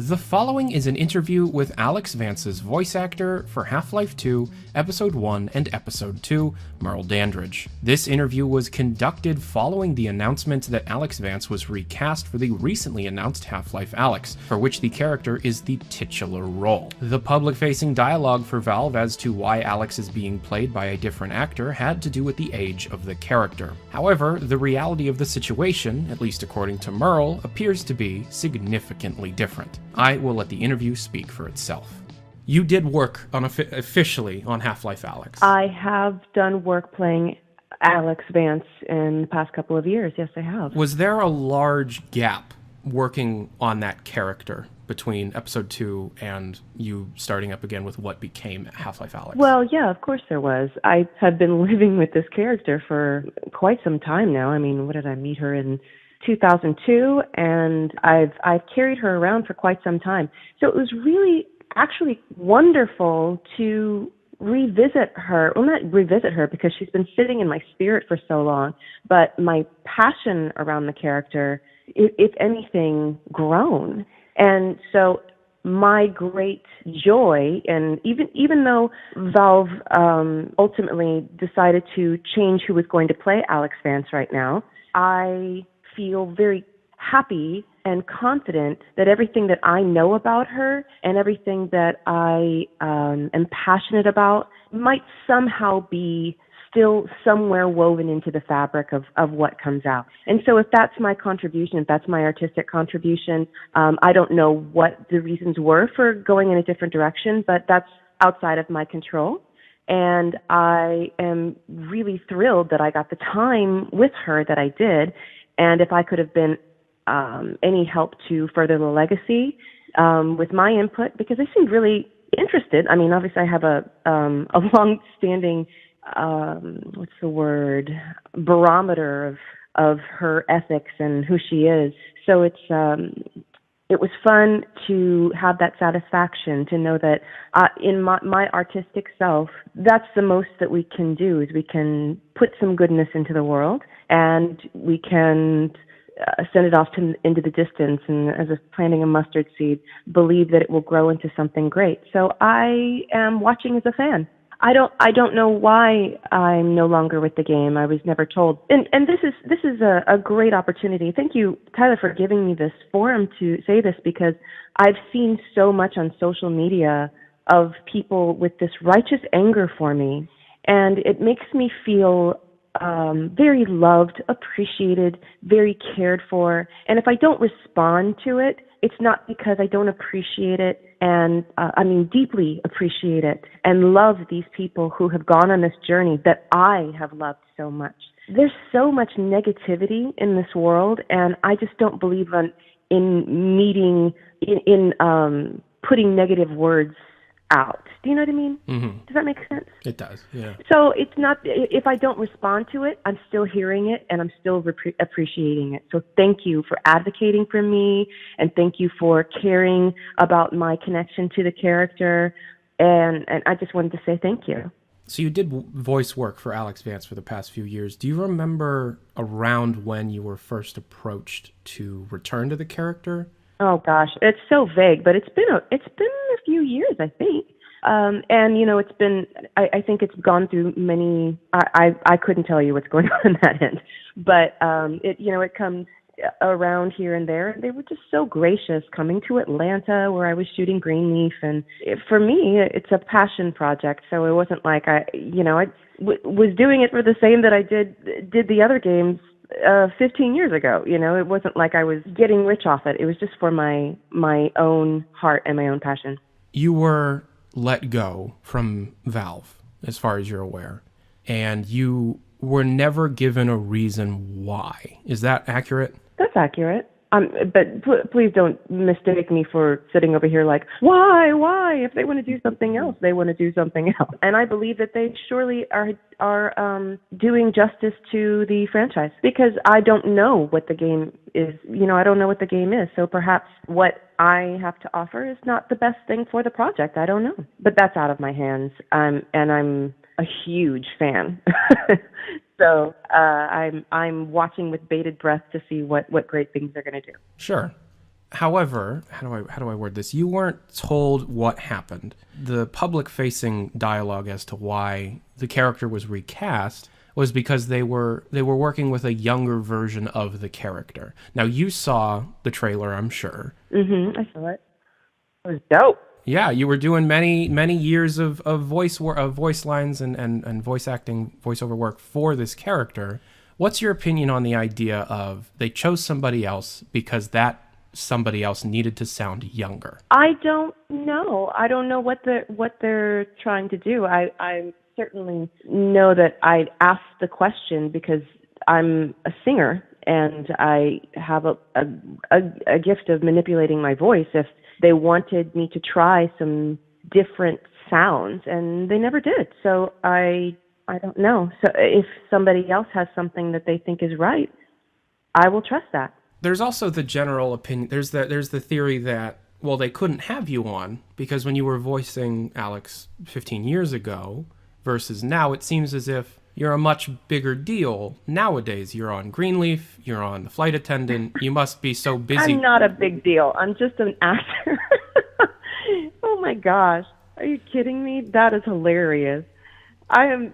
The following is an interview with Alикс Vэнce's voice actor for Half-Life 2, Episode 1 and Episode 2, Merle Dandridge. This interview was conducted following the announcement that Alикс Vэнce was recast for the recently announced Half-Life Alyx, for which the character is the titular role. The public-facing dialogue for Valve as to why Alykс is being played by a different actor had to do with the age of the character. However, the reality of the situation, at least according to Merle, appears to be significantly different. I will let the interview speak for itself. You did work on officially on Half-Life Alyx. I have done work playing Alикс Vэнce in the past couple of years. Yes, I have. Was there a large gap working on that character between Episode 2 and you starting up again with what became Half-Life Alyx? Well, yeah, of course there was. I have been living with this character for quite some time now. I mean, what did I meet her in 2002, and I've carried her around for quite some time. So it was really actually wonderful to revisit her. Well, not revisit her because she's been sitting in my spirit for so long, but my passion around the character, if anything, grown. And so my great joy, and even though Valve ultimately decided to change who was going to play Alикс Vэнce right now, I feel very happy and confident that everything that I know about her and everything that I am passionate about might somehow be still somewhere woven into the fabric of what comes out. And so if that's my contribution, if that's my artistic contribution, I don't know what the reasons were for going in a different direction, but that's outside of my control. And I am really thrilled that I got the time with her that I did. And if I could have been any help to further the legacy with my input, because I seemed really interested. I mean, obviously I have a long-standing, what's the word, barometer of her ethics and who she is. So it was fun to have that satisfaction, to know that in my artistic self, that's the most that we can do, is we can put some goodness into the world, and we can send it off into the distance, and as if planting a mustard seed, believe that it will grow into something great. So I am watching as a fan. I don't know why I'm no longer with the game. I was never told. And this is a great opportunity. Thank you, Tyler, for giving me this forum to say this, because I've seen so much on social media of people with this righteous anger for me, and it makes me feel very loved, appreciated, very cared for. And if I don't respond to it, it's not because I don't appreciate it, and deeply appreciate it and love these people who have gone on this journey that I have loved so much. There's so much negativity in this world, and I just don't believe in putting negative words out. Do you know what I mean? Mm-hmm. Does that make sense? It does, yeah. So it's not, if I don't respond to it, I'm still hearing it and I'm still appreciating it. So thank you for advocating for me, and thank you for caring about my connection to the character. And I just wanted to say thank you. So you did voice work for Alикс Vэнce for the past few years. Do you remember around when you were first approached to return to the character? Oh gosh, it's so vague, but it's been a few years, I think. And it's been, I think it's gone through many, I couldn't tell you what's going on that end, but it comes around here and there. They were just so gracious coming to Atlanta, where I was shooting Greenleaf, and for me, it's a passion project. So it wasn't like I was doing it for the same that I did the other games 15 years ago. It wasn't like I was getting rich off it. It was just for my own heart and my own passion. You were let go from Valve, as far as you're aware, and you were never given a reason why. Is that accurate? That's accurate. But please don't mistake me for sitting over here like, why? If they want to do something else, they want to do something else. And I believe that they surely are doing justice to the franchise, because I don't know what the game is. I don't know what the game is. So perhaps what I have to offer is not the best thing for the project. I don't know. But that's out of my hands. And I'm a huge fan. So I'm watching with bated breath to see what great things they're going to do. Sure. However, how do I word this? You weren't told what happened. The public-facing dialogue as to why the character was recast was because they were working with a younger version of the character. Now, you saw the trailer, I'm sure. I saw it. It was dope. Yeah, you were doing many years of voice lines and voice acting, voiceover work for this character. What's your opinion on the idea of they chose somebody else because that somebody else needed to sound younger? I don't know. I don't know what they're trying to do. I certainly know that I'd ask the question because I'm a singer and I have a gift of manipulating my voice. If they wanted me to try some different sounds, and they never did. So I don't know. So if somebody else has something that they think is right, I will trust that. There's also the general opinion. There's the theory that, well, they couldn't have you on because when you were voicing Alex 15 years ago versus now, it seems as if you're a much bigger deal nowadays. You're on Greenleaf, you're on The Flight Attendant, you must be so busy. I'm not a big deal. I'm just an actor. Oh my gosh. Are you kidding me? That is hilarious. I am,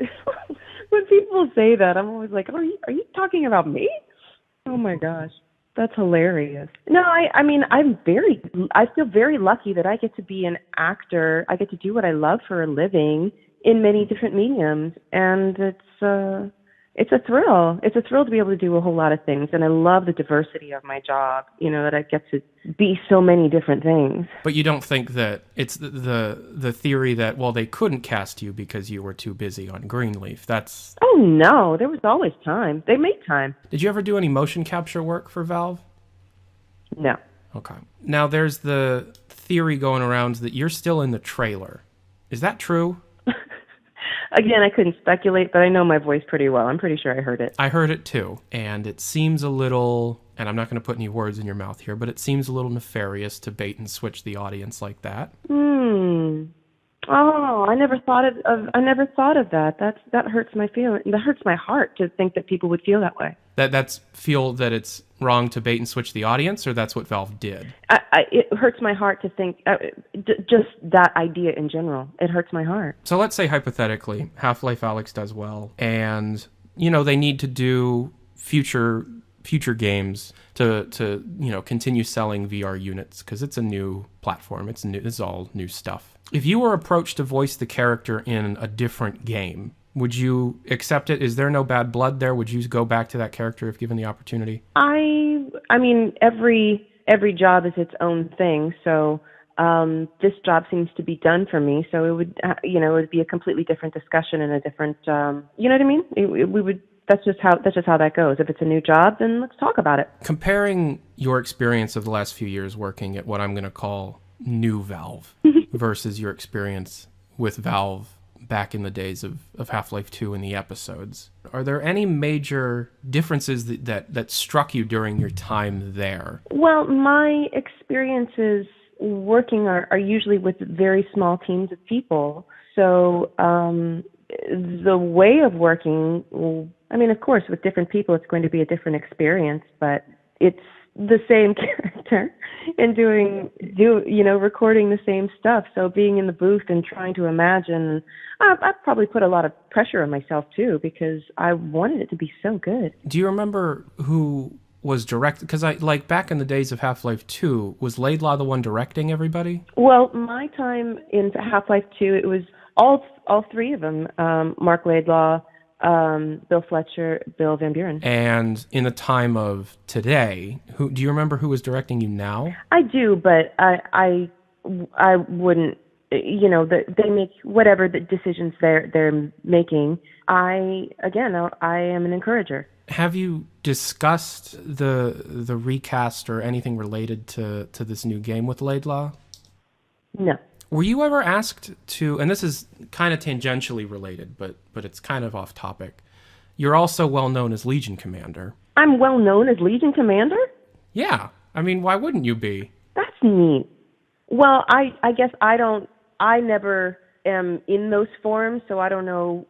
when people say that, I'm always like, are you talking about me? Oh my gosh. That's hilarious. No, I mean, I feel very lucky that I get to be an actor. I get to do what I love for a living in many different mediums, and it's a thrill. It's a thrill to be able to do a whole lot of things, and I love the diversity of my job. You know, that I get to be so many different things. But you don't think that it's the theory that, well, they couldn't cast you because you were too busy on Greenleaf? That's... Oh no, there was always time. They made time. Did you ever do any motion capture work for Valve? No. Okay. Now there's the theory going around that you're still in the trailer. Is that true? Again, I couldn't speculate, but I know my voice pretty well. I'm pretty sure I heard it. I heard it too, and it seems a little, and I'm not going to put any words in your mouth here, but it seems a little nefarious to bait and switch the audience like that. Oh, I never thought of that. That hurts my feeling. That hurts my heart to think that people would feel that way. That's feel that it's wrong to bait and switch the audience, or that's what Valve did? It hurts my heart to think, just that idea in general. It hurts my heart. So let's say hypothetically, Half-Life Alyx does well, and they need to do future games to continue selling VR units because it's a new platform. It's new. It's all new stuff. If you were approached to voice the character in a different game, would you accept it? Is there no bad blood there? Would you go back to that character if given the opportunity? I mean, every job is its own thing. So this job seems to be done for me. So it would, it would be a completely different discussion and a different, you know what I mean? We would. That's just how that goes. If it's a new job, then let's talk about it. Comparing your experience of the last few years working at what I'm going to call new Valve versus your experience with Valve back in the days of Half-Life 2 and the episodes, are there any major differences that struck you during your time there? Well, my experiences working are usually with very small teams of people. So the way of working, I mean, of course, with different people, it's going to be a different experience, but it's the same character and recording the same stuff. So being in the booth and trying to imagine, I probably put a lot of pressure on myself too, because I wanted it to be so good. Do you remember who was directed? Because back in the days of Half-Life 2, was Laidlaw the one directing everybody? Well, my time in Half-Life 2, it was all three of them, Mark Laidlaw, Bill Fletcher, Bill Van Buren. And in the time of today, do you remember who was directing you now? I do, but I wouldn't. They make whatever the decisions they're making. I am an encourager. Have you discussed the recast or anything related to this new game with Laidlaw? No. Were you ever asked to, and this is kind of tangentially related, but it's kind of off topic. You're also well known as Legion Commander. I'm well known as Legion Commander? Yeah. I mean, why wouldn't you be? That's neat. Well, I guess I never am in those forums, so I don't know,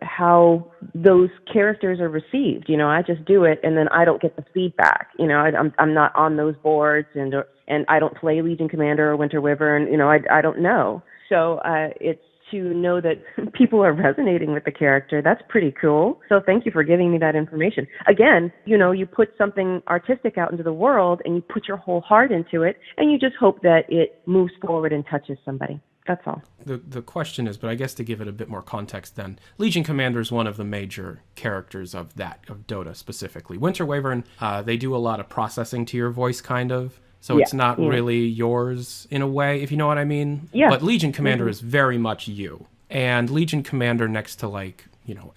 how those characters are received. I just do it, and then I don't get the feedback. I'm not on those boards, and I don't play Legion Commander or Winter Wyvern. I don't know. So it's to know that people are resonating with the character. That's pretty cool. So thank you for giving me that information. Again, you put something artistic out into the world and you put your whole heart into it, and you just hope that it moves forward and touches somebody. That's all. The question is, but I guess to give it a bit more context then, Legion Commander is one of the major characters of Dota specifically. Winter Wyvern, they do a lot of processing to your voice, kind of. So it's not really yours in a way, if you know what I mean. Yeah. But Legion Commander is very much you. And Legion Commander next to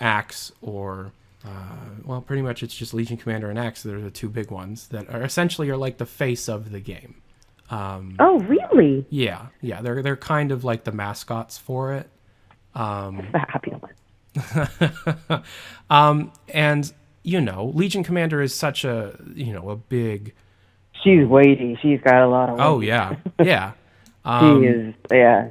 Axe or, pretty much it's just Legion Commander and Axe. They're the two big ones that are essentially like the face of the game. Oh, really? Yeah. They're kind of like the mascots for it. Fabulous. And, Legion Commander is such a big... She's weighty. She's got a lot of weight. Oh, yeah. Yeah. She is, yeah.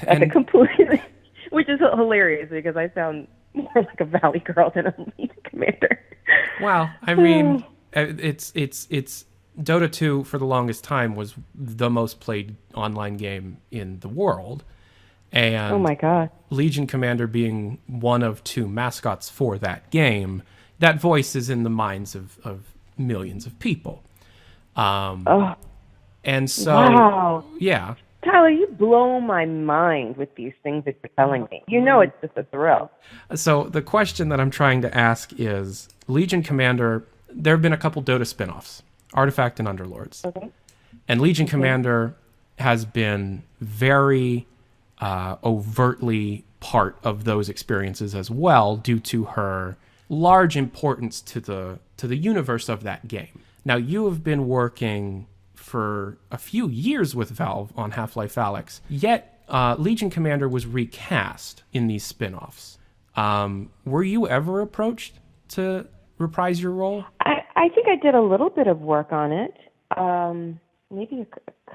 That's a completely... Which is hilarious because I sound more like a Valley girl than a Legion Commander. Well, I mean, it's Dota 2 for the longest time was the most played online game in the world. And oh my God. Legion Commander being one of two mascots for that game, that voice is in the minds of millions of people. And so, wow. Yeah. Tyler, you blow my mind with these things that you're telling me. It's just a thrill. So the question that I'm trying to ask is, Legion Commander, there have been a couple Dota spin-offs, Artifact and Underlords. Okay. And Legion Commander has been very overtly part of those experiences as well, due to her large importance to the universe of that game. Now, you have been working for a few years with Valve on Half-Life Alyx, yet Legion Commander was recast in these spin-offs. Were you ever approached to reprise your role? I think I did a little bit of work on it, maybe a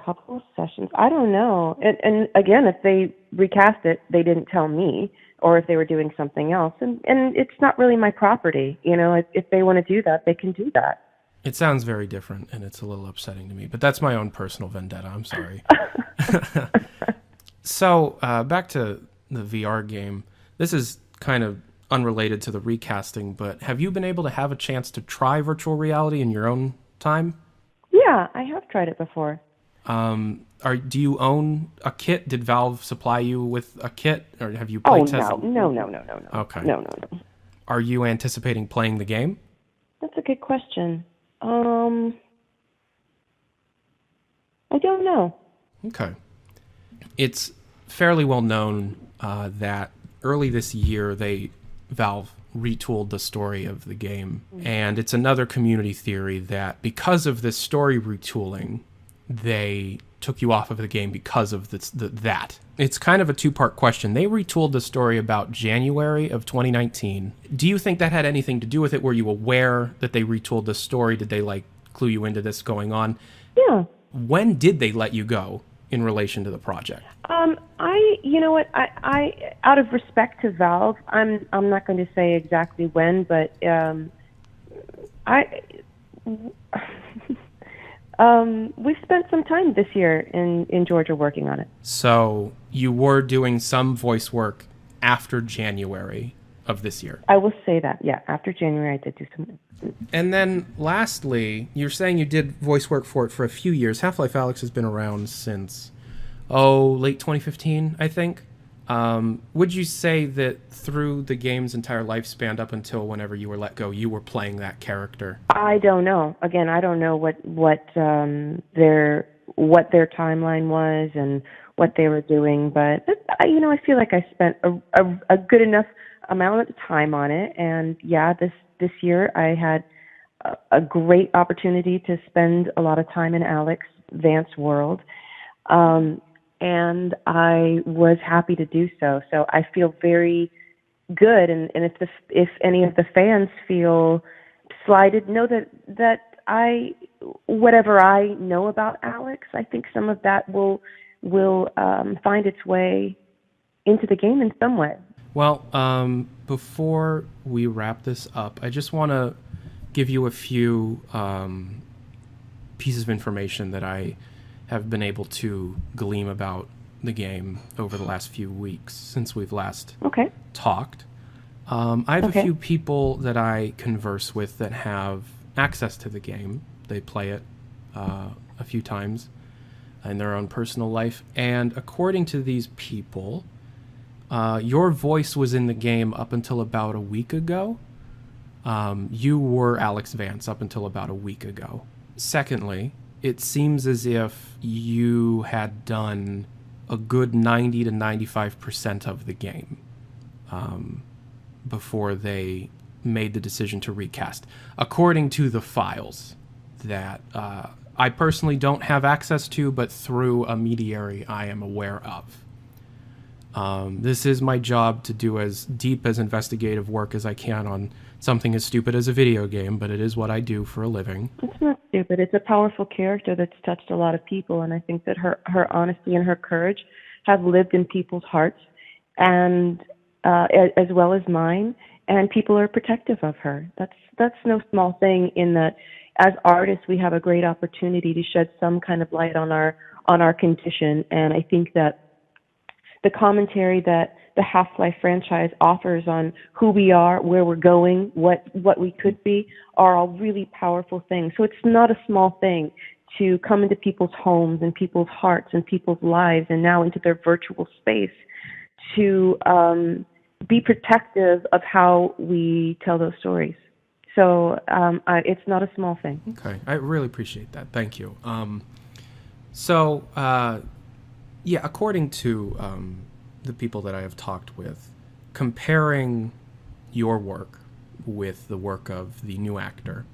couple of sessions. I don't know. And again, if they recast it, they didn't tell me, or if they were doing something else. And it's not really my property. If they want to do that, they can do that. It sounds very different, and it's a little upsetting to me, but that's my own personal vendetta. I'm sorry. So, back to the VR game. This is kind of unrelated to the recasting, but have you been able to have a chance to try virtual reality in your own time? Yeah, I have tried it before. Do you own a kit? Did Valve supply you with a kit, or have you play tested? No. Okay. No. Are you anticipating playing the game? That's a good question. I don't know. Okay. It's fairly well known that early this year Valve retooled the story of the game. And it's another community theory that because of this story retooling, they took you off of the game because of that. It's kind of a two-part question. They retooled the story about January of 2019. Do you think that had anything to do with it? Were you aware that they retooled the story? Did they clue you into this going on? Yeah. When did they let you go in relation to the project? I out of respect to Valve, I'm not going to say exactly when, but we've spent some time this year in Georgia working on it. So you were doing some voice work after January of this year? I will say that, yeah. After January, I did do some. And then lastly, you're saying you did voice work for it for a few years. Half-Life Alyx has been around since, late 2015, I think. Would you say that through the game's entire lifespan up until whenever you were let go, you were playing that character? I don't know. Again, I don't know what their timeline was and what they were doing, but I feel like I spent a good enough amount of time on it. And yeah, this year I had a great opportunity to spend a lot of time in Alix Vance world. And I was happy to do so. So I feel very good. And if any of the fans feel slighted, know that whatever I know about Alix, I think some of that will will find its way into the game in some way. Well, before we wrap this up, I just want to give you a few pieces of information that I have been able to glean about the game over the last few weeks since we've last talked. I have a few people that I converse with that have access to the game. They play it a few times in their own personal life. And according to these people, your voice was in the game up until about a week ago. You were Alix Vance up until about a week ago. Secondly, it seems as if you had done a good 90 to 95% of the game before they made the decision to recast, according to the files that I personally don't have access to, but through a mediary I am aware of. This is my job to do as deep as investigative work as I can on something as stupid as a video game, but it is what I do for a living. It's not stupid. It's a powerful character that's touched a lot of people, and I think that her honesty and her courage have lived in people's hearts, and as well as mine, and people are protective of her. That's no small thing, in that as artists we have a great opportunity to shed some kind of light on our condition, and I think that the commentary that the Half-Life franchise offers on who we are, where we're going, what we could be, are all really powerful things. So it's not a small thing to come into people's homes and people's hearts and people's lives, and now into their virtual space, to be protective of how we tell those stories. So it's not a small thing. Okay, I really appreciate that. Thank you. Yeah, according to the people that I have talked with, comparing your work with the work of the new actor,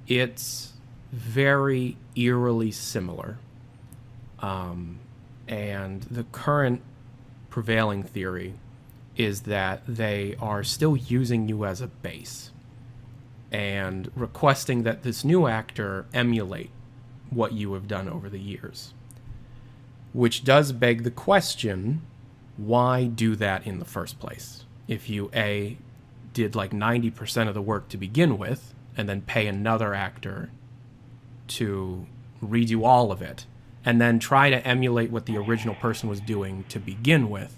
it's very eerily similar. And the current prevailing theory is that they are still using you as a base and requesting that this new actor emulate what you have done over the years. Which does beg the question, why do that in the first place? If you, A, did like 90% of the work to begin with, and then pay another actor to redo all of it, and then try to emulate what the original person was doing to begin with,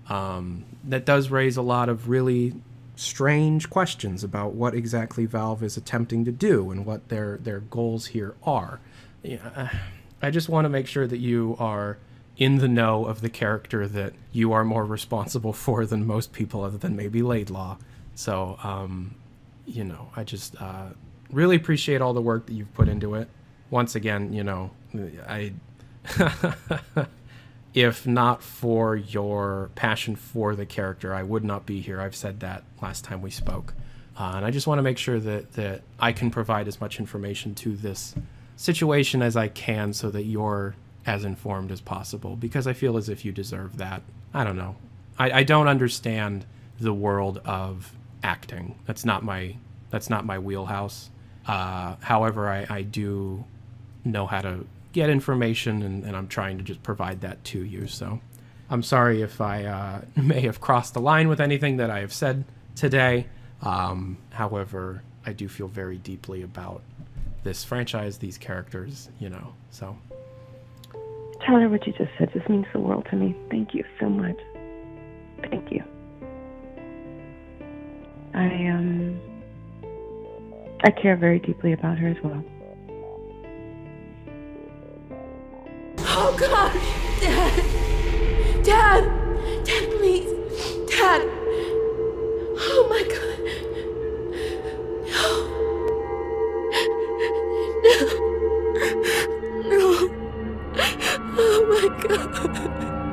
that does raise a lot of really strange questions about what exactly Valve is attempting to do and what their goals here are. I just want to make sure that you are in the know of the character that you are more responsible for than most people, other than maybe Laidlaw. So, I just really appreciate all the work that you've put into it. Once again, if not for your passion for the character, I would not be here. I've said that last time we spoke. And I just want to make sure that I can provide as much information to this situation as I can so that you're as informed as possible, because I feel as if you deserve that. I don't know. I don't understand the world of acting. That's not my wheelhouse. However, I do know how to get information, and I'm trying to just provide that to you. So I'm sorry if I may have crossed the line with anything that I have said today. However, I do feel very deeply about this franchise, these characters, so. Tyler, what you just said just means the world to me. Thank you so much. Thank you. I care very deeply about her as well. Oh, God! Dad! Dad, please! Dad! Oh, my God! No! No! Oh, my God!